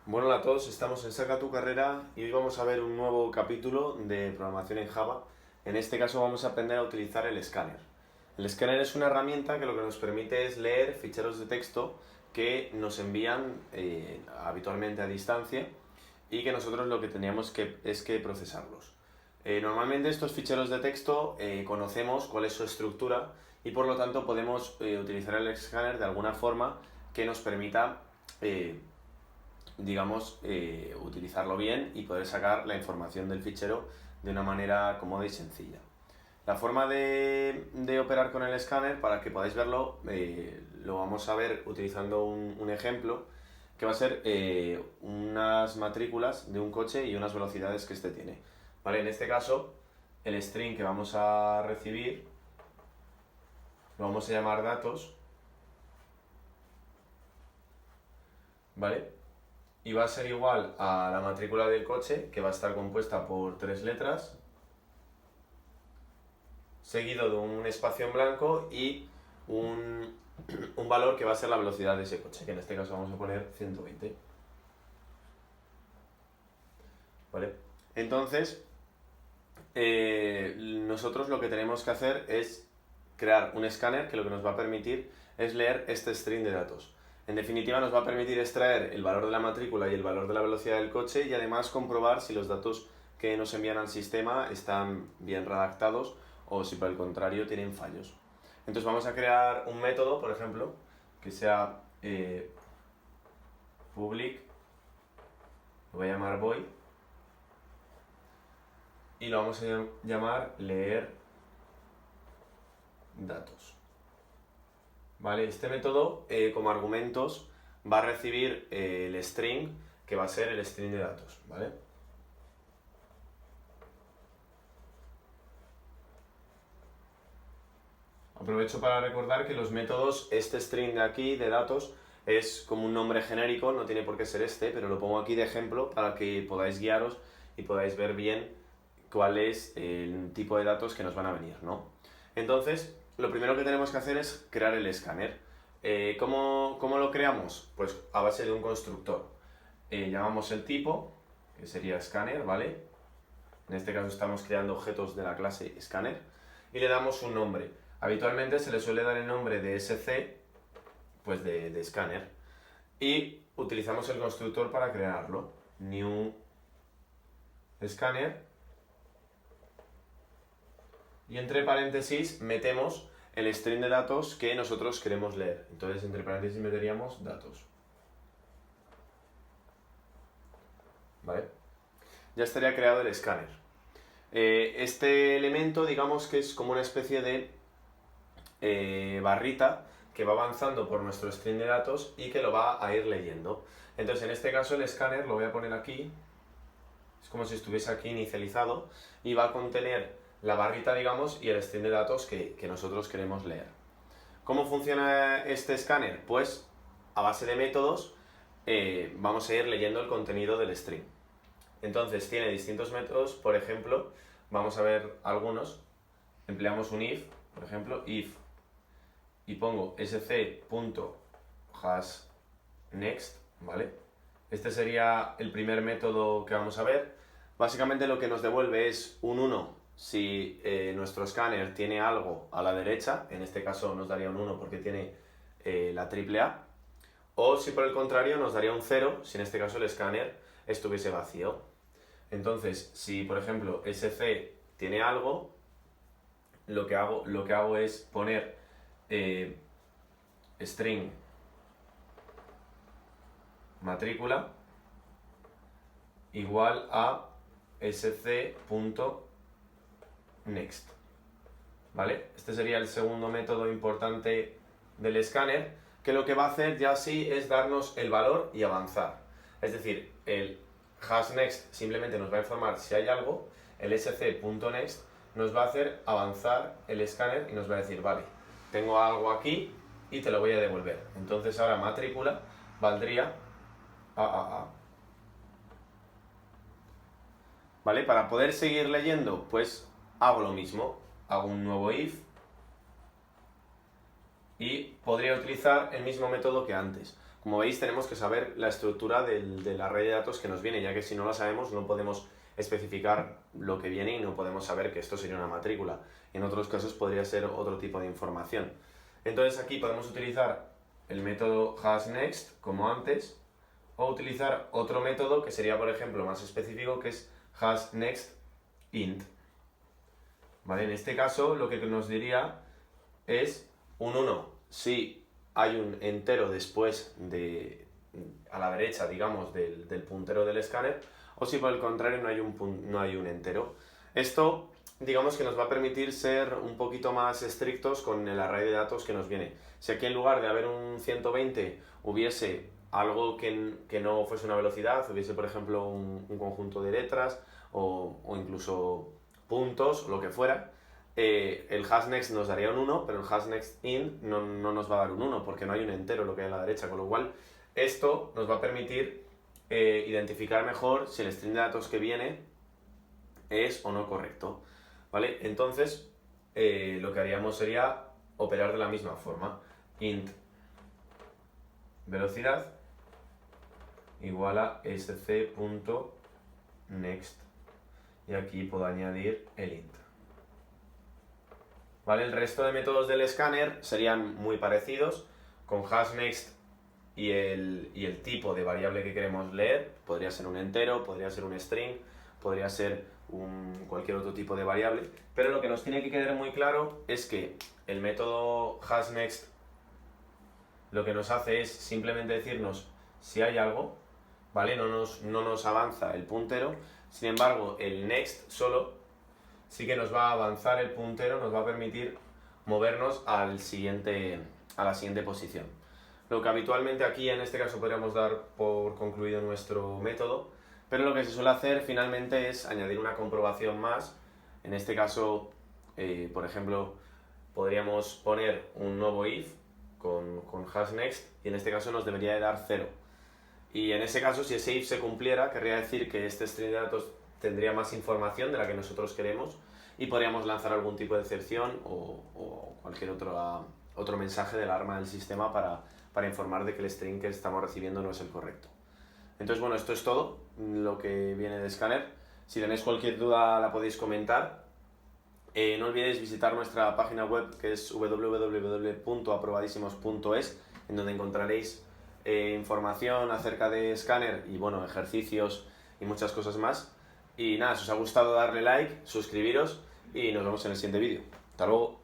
Bueno, hola a todos, estamos en Saca tu Carrera y hoy vamos a ver un nuevo capítulo de programación en Java. En este caso vamos a aprender a utilizar el escáner. El escáner es una herramienta que lo que nos permite es leer ficheros de texto que nos envían habitualmente a distancia y que nosotros lo que teníamos es que procesarlos. Normalmente estos ficheros de texto conocemos cuál es su estructura y por lo tanto podemos utilizar el escáner de alguna forma que nos permita digamos, utilizarlo bien y poder sacar la información del fichero de una manera cómoda y sencilla. La forma de operar con el escáner, para que podáis verlo, lo vamos a ver utilizando un ejemplo que va a ser unas matrículas de un coche y unas velocidades que este tiene. ¿Vale? En este caso, el string que vamos a recibir lo vamos a llamar datos, ¿vale? Y va a ser igual a la matrícula del coche, que va a estar compuesta por 3 letras, seguido de un espacio en blanco y un valor que va a ser la velocidad de ese coche, que en este caso vamos a poner 120. ¿Vale? Entonces, nosotros lo que tenemos que hacer es crear un escáner que lo que nos va a permitir es leer este string de datos. En definitiva, nos va a permitir extraer el valor de la matrícula y el valor de la velocidad del coche y además comprobar si los datos que nos envían al sistema están bien redactados o si por el contrario tienen fallos. Entonces vamos a crear un método, por ejemplo, que sea public, lo voy a llamar void, y lo vamos a llamar leer datos. ¿Vale? Este método, como argumentos, va a recibir el string, que va a ser el string de datos, ¿vale? Aprovecho para recordar que los métodos, este string de aquí, de datos, es como un nombre genérico, no tiene por qué ser este, pero lo pongo aquí de ejemplo para que podáis guiaros y podáis ver bien cuál es el tipo de datos que nos van a venir, ¿no? Entonces, lo primero que tenemos que hacer es crear el escáner. ¿Cómo lo creamos? Pues a base de un constructor. Llamamos el tipo, que sería scanner, ¿vale? En este caso estamos creando objetos de la clase scanner, y le damos un nombre. Habitualmente se le suele dar el nombre de sc, pues de scanner, y utilizamos el constructor para crearlo. New scanner, y entre paréntesis metemos el string de datos que nosotros queremos leer. Entonces entre paréntesis meteríamos datos. ¿Vale? Ya estaría creado el escáner. Este elemento, digamos que es como una especie de barrita que va avanzando por nuestro string de datos y que lo va a ir leyendo. Entonces en este caso el escáner lo voy a poner aquí, es como si estuviese aquí inicializado, y va a contener la barrita, digamos, y el string de datos que nosotros queremos leer. ¿Cómo funciona este escáner? Pues a base de métodos vamos a ir leyendo el contenido del string. Entonces tiene distintos métodos, por ejemplo, vamos a ver algunos. Empleamos un if, por ejemplo, if, y pongo sc.hasNext, ¿vale? Este sería el primer método que vamos a ver. Básicamente lo que nos devuelve es un 1 si nuestro escáner tiene algo a la derecha, en este caso nos daría un 1 porque tiene la triple A, o si por el contrario nos daría un 0 si en este caso el escáner estuviese vacío. Entonces, si por ejemplo sc tiene algo, lo que hago es poner string matrícula igual a sc.next. ¿Vale? Este sería el segundo método importante del escáner, que lo que va a hacer ya sí es darnos el valor y avanzar. Es decir, el hasNext simplemente nos va a informar si hay algo, el sc.next nos va a hacer avanzar el escáner y nos va a decir, vale, tengo algo aquí y te lo voy a devolver. Entonces ahora matrícula valdría AAA. ¿Vale? Para poder seguir leyendo, pues hago lo mismo. Hago un nuevo if y podría utilizar el mismo método que antes. Como veis, tenemos que saber la estructura del array de datos que nos viene, ya que si no la sabemos no podemos especificar lo que viene y no podemos saber que esto sería una matrícula. En otros casos podría ser otro tipo de información. Entonces aquí podemos utilizar el método hasNext, como antes, o utilizar otro método que sería, por ejemplo, más específico, que es hasNextInt. ¿Vale? En este caso lo que nos diría es un 1 si hay un entero después a la derecha, digamos, del puntero del escáner, o si por el contrario no hay un entero. Esto, digamos que nos va a permitir ser un poquito más estrictos con el array de datos que nos viene. Si aquí en lugar de haber un 120 hubiese algo que no fuese una velocidad, hubiese por ejemplo un conjunto de letras o incluso puntos o lo que fuera, el hasNext nos daría un 1, pero el hasNextInt no nos va a dar un 1 porque no hay un entero lo que hay a la derecha, con lo cual esto nos va a permitir identificar mejor si el string de datos que viene es o no correcto, ¿vale? Entonces lo que haríamos sería operar de la misma forma. Int velocidad igual a sc.next y aquí puedo añadir el int. ¿Vale? El resto de métodos del escáner serían muy parecidos, con hasNext y el tipo de variable que queremos leer. Podría ser un entero, podría ser un string, podría ser cualquier otro tipo de variable, pero lo que nos tiene que quedar muy claro es que el método hasNext lo que nos hace es simplemente decirnos si hay algo, ¿vale? No nos avanza el puntero. Sin embargo, el next solo sí que nos va a avanzar el puntero, nos va a permitir movernos a la siguiente posición. Lo que habitualmente aquí en este caso podríamos dar por concluido nuestro método, pero lo que se suele hacer finalmente es añadir una comprobación más. En este caso, por ejemplo, podríamos poner un nuevo if con hasNext y en este caso nos debería de dar 0. Y en ese caso, si ese if se cumpliera, querría decir que este string de datos tendría más información de la que nosotros queremos y podríamos lanzar algún tipo de excepción o cualquier otro mensaje de la alarma del sistema para informar de que el string que estamos recibiendo no es el correcto. Entonces, bueno, esto es todo lo que viene de Scanner. Si tenéis cualquier duda la podéis comentar. No olvidéis visitar nuestra página web que es www.aprobadísimos.es, en donde encontraréis información acerca de Scanner y bueno, ejercicios y muchas cosas más. Y nada, si os ha gustado darle like, suscribiros y nos vemos en el siguiente vídeo. Hasta luego.